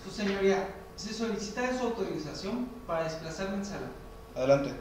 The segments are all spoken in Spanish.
Su señoría, se solicita su autorización para desplazarme en sala. Adelante.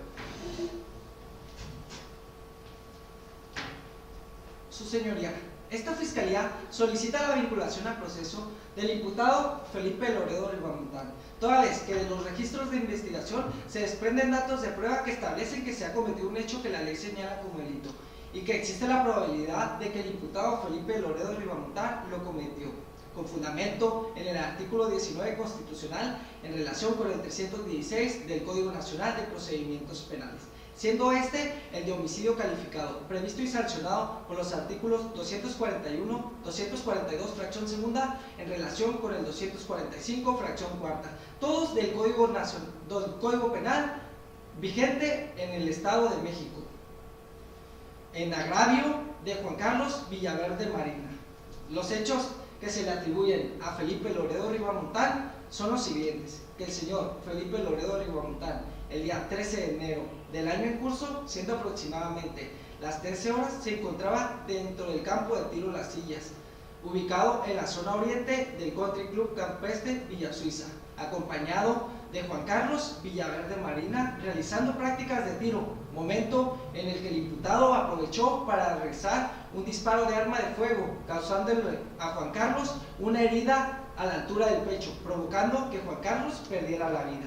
Su señoría, esta fiscalía solicita la vinculación a proceso del imputado Felipe Loredo Ribamontano, toda vez que de los registros de investigación se desprenden datos de prueba que establecen que se ha cometido un hecho que la ley señala como delito y que existe la probabilidad de que el imputado Felipe Loredo Ribamontano lo cometió, con fundamento en el artículo 19 constitucional en relación con el 316 del Código Nacional de Procedimientos Penales, siendo este el de homicidio calificado, previsto y sancionado con los artículos 241, 242, fracción segunda, en relación con el 245, fracción cuarta, todos del Código Penal vigente en el Estado de México, en agravio de Juan Carlos Villaverde Marina. Los hechos que se le atribuyen a Felipe Loredo Ribamontano son los siguientes: que el señor Felipe Loredo Ribamontano, el día 13 de enero del año en curso, siendo aproximadamente las 13 horas, se encontraba dentro del campo de tiro Las Sillas, ubicado en la zona oriente del Country Club Campestre Villa Suiza, acompañado de Juan Carlos Villaverde Marina, realizando prácticas de tiro, momento en el que el imputado aprovechó para realizar un disparo de arma de fuego, causándole a Juan Carlos una herida a la altura del pecho, provocando que Juan Carlos perdiera la vida.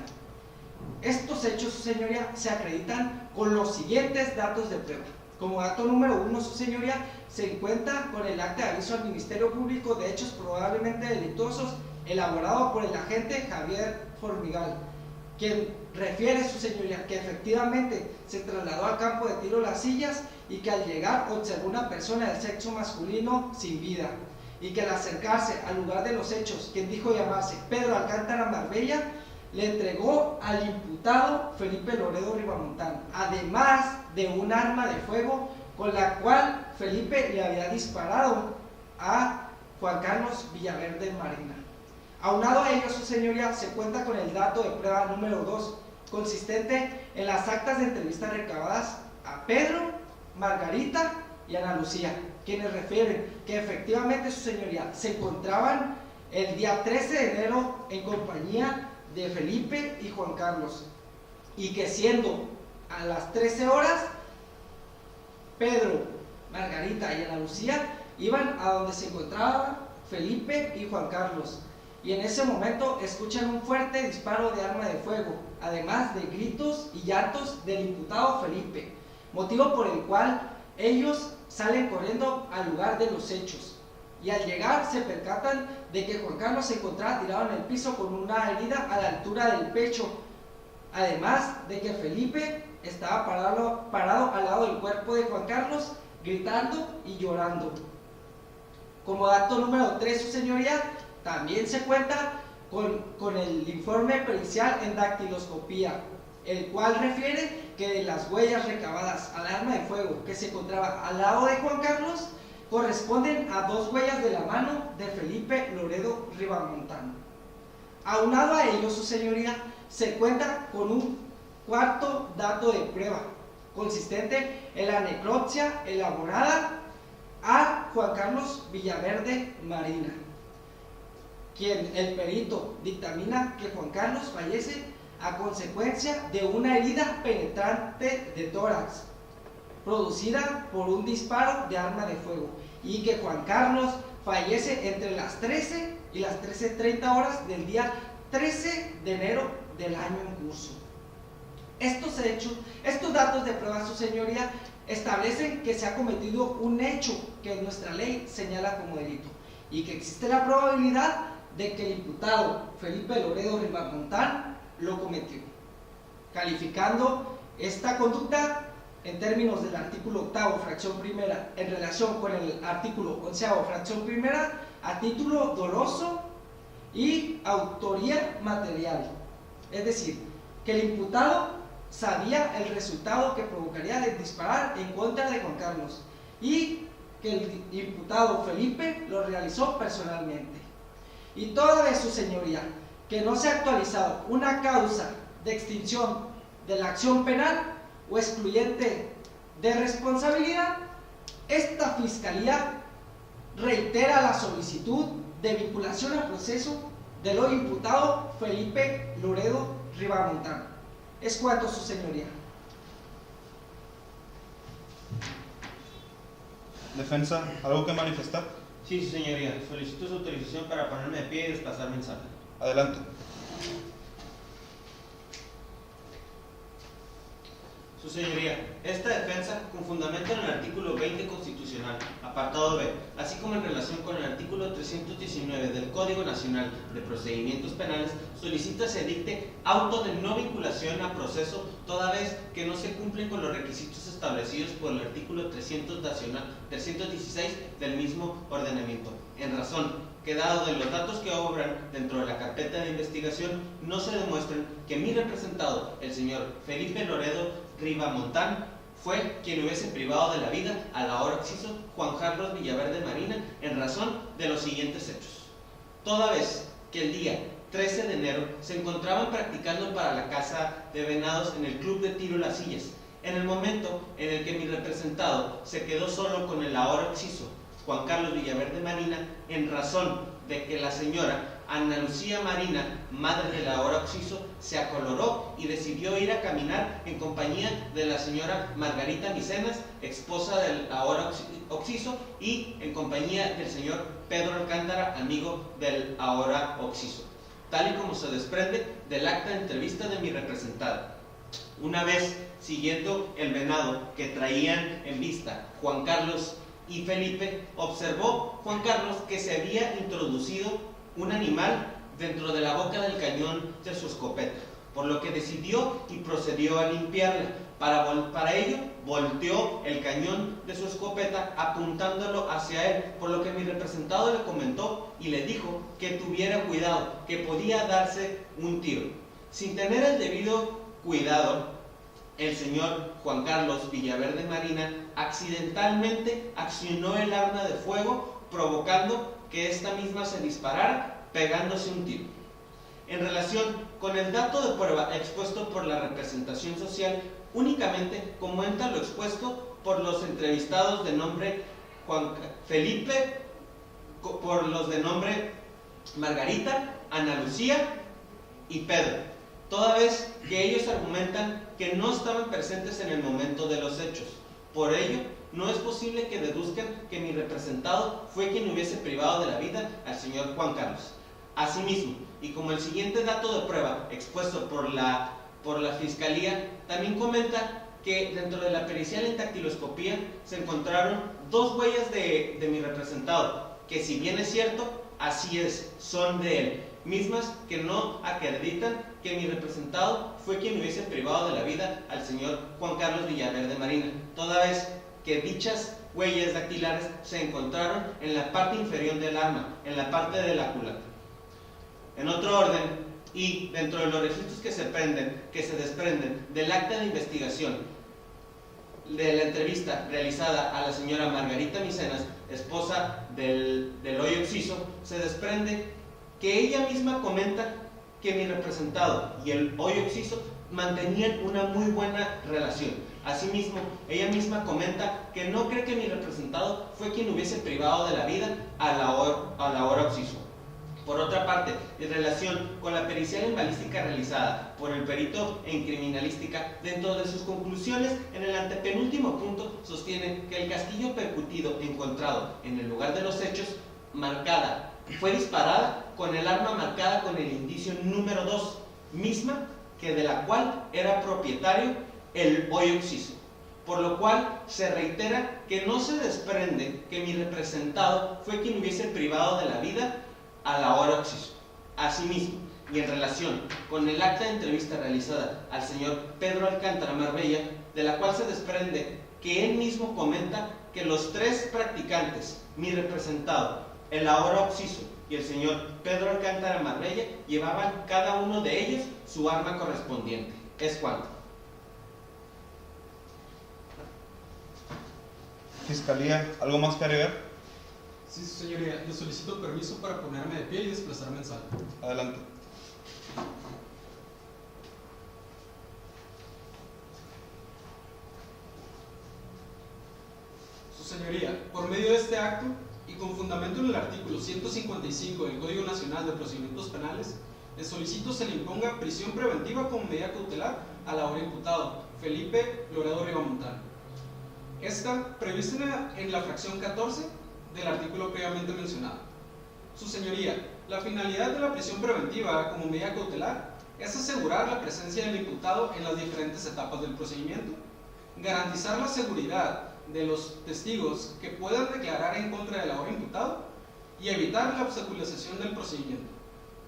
Estos hechos, su señoría, se acreditan con los siguientes datos de prueba. Como dato número 1, su señoría, se encuentra con el acta de aviso al Ministerio Público de hechos probablemente delictuosos, elaborado por el agente Javier Formigal, quien refiere, su señoría, que efectivamente se trasladó al campo de tiro Las Sillas y que al llegar observó una persona del sexo masculino sin vida, y que al acercarse al lugar de los hechos, quien dijo llamarse Pedro Alcántara Marbella, le entregó al imputado Felipe Loredo Ribamontano, además de un arma de fuego con la cual Felipe le había disparado a Juan Carlos Villaverde Marina. Aunado a ello, su señoría, se cuenta con el dato de prueba número 2, consistente en las actas de entrevista recabadas a Pedro, Margarita y Ana Lucía, quienes refieren que efectivamente, su señoría, se encontraban el día 13 de enero en compañía de Felipe y Juan Carlos, y que siendo a las 13 horas, Pedro, Margarita y Ana Lucía iban a donde se encontraban Felipe y Juan Carlos, y en ese momento escuchan un fuerte disparo de arma de fuego, además de gritos y llantos del imputado Felipe, motivo por el cual ellos salen corriendo al lugar de los hechos, y al llegar se percatan de que Juan Carlos se encontraba tirado en el piso con una herida a la altura del pecho, además de que Felipe estaba parado al lado del cuerpo de Juan Carlos, gritando y llorando. Como dato número 3, su señoría, también se cuenta con el informe pericial en dactiloscopía, el cual refiere que de las huellas recabadas al arma de fuego que se encontraba al lado de Juan Carlos, corresponden a 2 huellas de la mano de Felipe Loredo Ribamontano. Aunado a ello, su señoría, se cuenta con un cuarto dato de prueba, consistente en la necropsia elaborada a Juan Carlos Villaverde Marina, quien el perito dictamina que Juan Carlos fallece a consecuencia de una herida penetrante de tórax, producida por un disparo de arma de fuego, y que Juan Carlos fallece entre las 13 y las 13:30 horas del día 13 de enero del año en curso. Estos hechos, estos datos de prueba, su señoría, establecen que se ha cometido un hecho que nuestra ley señala como delito, y que existe la probabilidad de que el imputado Felipe Loredo Ribamontano lo cometió, calificando esta conducta en términos del artículo 8º, fracción primera, en relación con el artículo 11º, fracción primera, a título doloso y autoría material. Es decir, que el imputado sabía el resultado que provocaría de disparar en contra de Juan Carlos y que el imputado Felipe lo realizó personalmente. Y toda vez, su señoría, que no se ha actualizado una causa de extinción de la acción penal o excluyente de responsabilidad, esta fiscalía reitera la solicitud de vinculación al proceso del hoy imputado Felipe Loredo Ribamontán. Es cuanto, su señoría. Defensa, ¿algo que manifestar? Sí, su señoría. Solicito su autorización para ponerme de pie y desplazarme en sala. Adelante. Su señoría, esta defensa, con fundamento en el artículo 20 constitucional, apartado B, así como en relación con el artículo 319 del Código Nacional de Procedimientos Penales, solicita se dicte auto de no vinculación a proceso, toda vez que no se cumplen con los requisitos establecidos por el artículo 316 del mismo ordenamiento, en razón que dado de los datos que obran dentro de la carpeta de investigación, no se demuestran que mi representado, el señor Felipe Loredo Ribamontán, fue quien hubiese privado de la vida al ahora occiso Juan Carlos Villaverde Marina en razón de los siguientes hechos. Toda vez que el día 13 de enero se encontraban practicando para la caza de venados en el Club de Tiro Las Sillas, en el momento en el que mi representado se quedó solo con el ahora occiso Juan Carlos Villaverde Marina, en razón de que la señora Ana Lucía Marina, madre del ahora occiso, se acoloró y decidió ir a caminar en compañía de la señora Margarita Micenas, esposa del ahora occiso, y en compañía del señor Pedro Alcántara, amigo del ahora occiso, tal y como se desprende del acta de entrevista de mi representada. Una vez siguiendo el venado que traían en vista Juan Carlos y Felipe, observó Juan Carlos que se había introducido un animal dentro de la boca del cañón de su escopeta, por lo que decidió y procedió a limpiarla. Para ello, volteó el cañón de su escopeta apuntándolo hacia él, por lo que mi representado le comentó y le dijo que tuviera cuidado, que podía darse un tiro. Sin tener el debido cuidado, el señor Juan Carlos Villaverde Marina accidentalmente accionó el arma de fuego, provocando que esta misma se disparara, pegándose un tiro. En relación con el dato de prueba expuesto por la representación social, únicamente comenta lo expuesto por los entrevistados de nombre Juan Felipe, por los de nombre Margarita, Ana Lucía y Pedro, toda vez que ellos argumentan que no estaban presentes en el momento de los hechos. Por ello, no es posible que deduzcan que mi representado fue quien hubiese privado de la vida al señor Juan Carlos. Asimismo, y como el siguiente dato de prueba expuesto por la Fiscalía, también comenta que dentro de la pericial en dactiloscopía se encontraron dos huellas de mi representado, que si bien es cierto, así es, son de él, mismas que no acreditan que mi representado fue quien hubiese privado de la vida al señor Juan Carlos Villaverde Marina, toda vez que dichas huellas dactilares se encontraron en la parte inferior del arma, en la parte de la culata. En otro orden, y dentro de los registros que se desprenden del acta de investigación de la entrevista realizada a la señora Margarita Micenas, esposa del hoy occiso, se desprende que ella misma comenta que mi representado y el hoy occiso mantenían una muy buena relación. Asimismo, ella misma comenta que no cree que mi representado fue quien hubiese privado de la vida a la hora occiso. Por otra parte, en relación con la pericial en balística realizada por el perito en criminalística, dentro de sus conclusiones, en el antepenúltimo punto, sostiene que el casquillo percutido encontrado en el lugar de los hechos fue disparada con el arma marcada con el indicio número 2, misma que de la cual era propietario el hoy occiso, por lo cual se reitera que no se desprende que mi representado fue quien hubiese privado de la vida a la hora occiso. Asimismo, y en relación con el acta de entrevista realizada al señor Pedro Alcántara Marbella, de la cual se desprende que él mismo comenta que los tres practicantes, mi representado, el ahora occiso y el señor Pedro Alcántara Marbella, llevaban cada uno de ellos su arma correspondiente. Es cuanto. Fiscalía, ¿algo más que agregar? Sí, su señoría, le solicito permiso para ponerme de pie y desplazarme en sala. Adelante. Su señoría, por medio de este acto y con fundamento en el artículo 155 del Código Nacional de Procedimientos Penales, le solicito se le imponga prisión preventiva como medida cautelar al ahora imputado Felipe Loredo Rivamontán. Esta prevista en la fracción 14 del artículo previamente mencionado. Su señoría, la finalidad de la prisión preventiva como medida cautelar es asegurar la presencia del imputado en las diferentes etapas del procedimiento, garantizar la seguridad de los testigos que puedan declarar en contra del ahora imputado y evitar la obstaculización del procedimiento.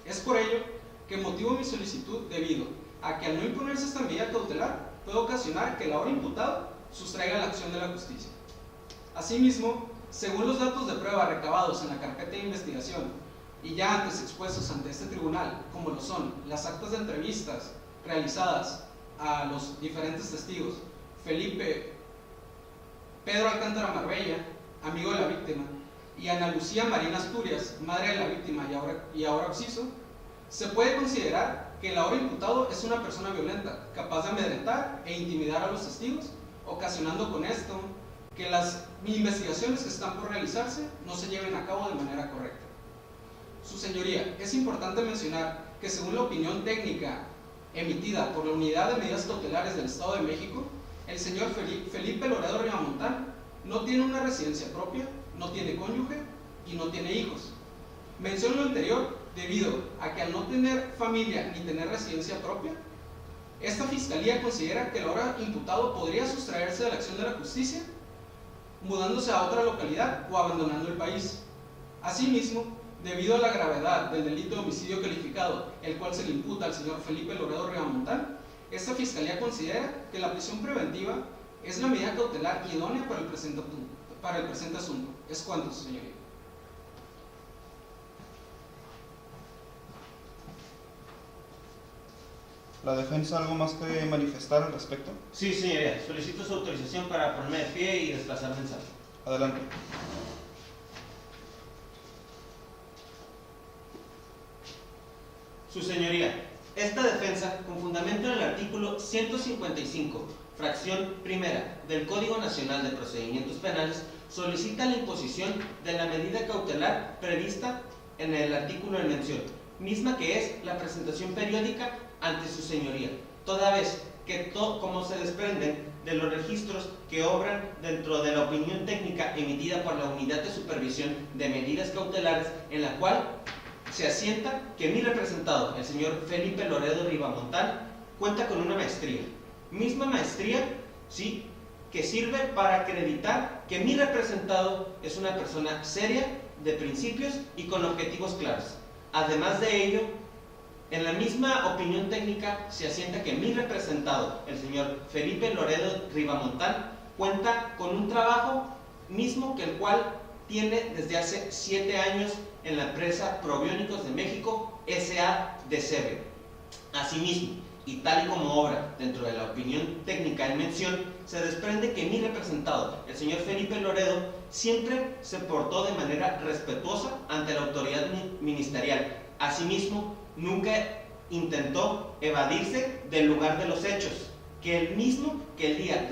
Es por ello que motivo mi solicitud debido a que al no imponerse esta medida cautelar puede ocasionar que el ahora imputado sustraiga la acción de la justicia. Asimismo, según los datos de prueba recabados en la carpeta de investigación y ya antes expuestos ante este tribunal, como lo son las actas de entrevistas realizadas a los diferentes testigos, Pedro Alcántara Marbella, amigo de la víctima, y Ana Lucía Marina Asturias, madre de la víctima y ahora occiso, se puede considerar que el ahora imputado es una persona violenta, capaz de amedrentar e intimidar a los testigos, ocasionando con esto que las investigaciones que están por realizarse no se lleven a cabo de manera correcta. Su señoría, es importante mencionar que según la opinión técnica emitida por la Unidad de Medidas Cautelares del Estado de México, el señor Felipe Loredo Rivamontán no tiene una residencia propia, no tiene cónyuge y no tiene hijos. Menciono lo anterior debido a que al no tener familia ni tener residencia propia, esta fiscalía considera que el ahora imputado podría sustraerse de la acción de la justicia mudándose a otra localidad o abandonando el país. Asimismo, debido a la gravedad del delito de homicidio calificado, el cual se le imputa al señor Felipe Loredo Rivamontán, esta fiscalía considera que la prisión preventiva es la medida cautelar idónea para el presente asunto. Es cuanto, su señoría. ¿La defensa algo más que manifestar al respecto? Sí, señoría. Solicito su autorización para ponerme de pie y desplazarme en sala. Adelante. Su señoría, esta defensa, con fundamento en el artículo 155, fracción primera del Código Nacional de Procedimientos Penales, solicita la imposición de la medida cautelar prevista en el artículo en mención, misma que es la presentación periódica ante su señoría, toda vez que como se desprenden de los registros que obran dentro de la opinión técnica emitida por la Unidad de Supervisión de Medidas Cautelares, en la cual se asienta que mi representado, el señor Felipe Loredo Rivamontán, cuenta con una maestría, misma maestría, sí, que sirve para acreditar que mi representado es una persona seria, de principios y con objetivos claros. Además de ello, en la misma opinión técnica se asienta que mi representado, el señor Felipe Loredo Rivamontán, cuenta con un trabajo mismo que el cual tiene desde hace 7 años en la empresa Probiónicos de México, S.A.D.C.B. Asimismo, y tal y como obra dentro de la opinión técnica en mención, se desprende que mi representado, el señor Felipe Loredo, siempre se portó de manera respetuosa ante la autoridad ministerial. Asimismo, nunca intentó evadirse del lugar de los hechos, que el mismo que el día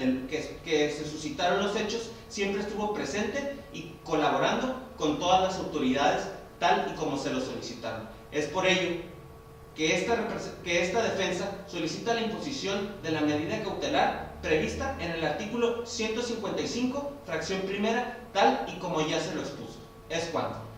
que se suscitaron los hechos siempre estuvo presente y colaborando con todas las autoridades tal y como se lo solicitaron. Es por ello que esta defensa solicita la imposición de la medida cautelar prevista en el artículo 155, fracción primera, tal y como ya se lo expuso. Es cuanto.